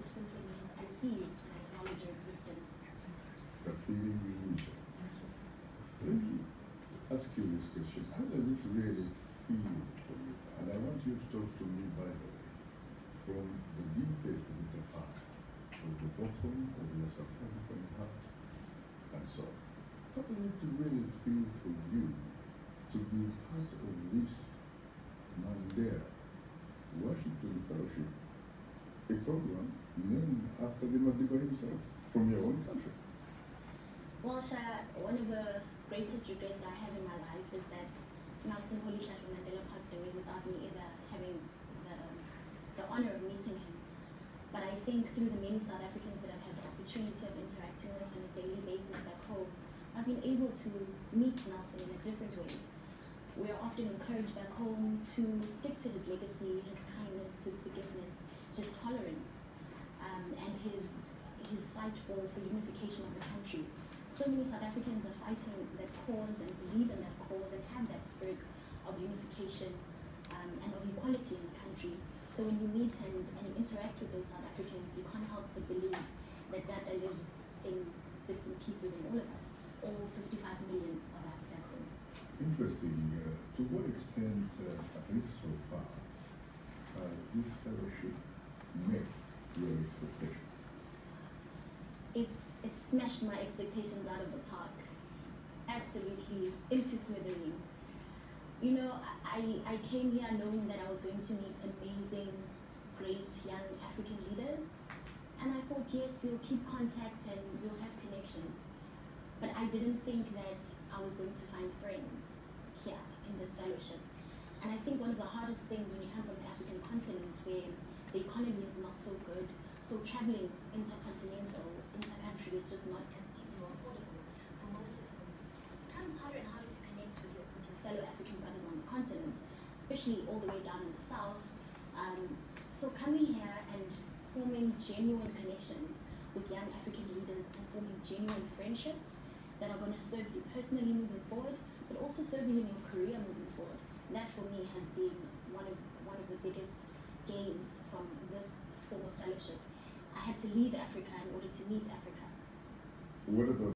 which simply means I see you and I acknowledge your existence. The feeling is mutual. Let me ask you this question. How does it really feel for you? And I want you to talk to me, by the way, from the deepest bitter part, from the bottom of your South African heart, and so on. How does it really feel for you to be part of this Mandela Washington Fellowship, a program named after the Madiba himself, from your own country? Well, Shah, one of the greatest regrets I have in my life is that Nelson Rolihlahla Mandela passed away without me ever having the honor of meeting him. But I think through the many South Africans that I've had the opportunity of interacting with on a daily basis back home, I've been able to meet Nelson in a different way. We are often encouraged back home to stick to his legacy, his kindness, his forgiveness, his tolerance, and his fight for unification of the country. So many South Africans are fighting that cause and believe in that cause and have that spirit of unification and of equality in the country. So when you meet and you interact with those South Africans, you can't help but believe that Dada lives in bits and pieces in all of us, all 55 million of us back home. Interesting. To what extent, at least so far, this fellowship met your expectations? It smashed my expectations out of the park. Absolutely into smithereens. You know, I came here knowing that I was going to meet amazing, great young African leaders. And I thought, yes, we'll keep contact and we'll have connections. But I didn't think that I was going to find friends here in this fellowship. And I think one of the hardest things when you come from the African continent where the economy is not so good, so traveling intercontinental, intercountry is just not as easy or affordable for most citizens. It becomes harder and harder to connect with your fellow African brothers on the continent, especially all the way down in the south. So coming here and forming genuine connections with young African leaders and forming genuine friendships that are going to serve you personally moving forward, but also serve you in your career moving forward. That for me has been one of the biggest gains from this form of fellowship. I had to leave Africa in order to meet Africa. What about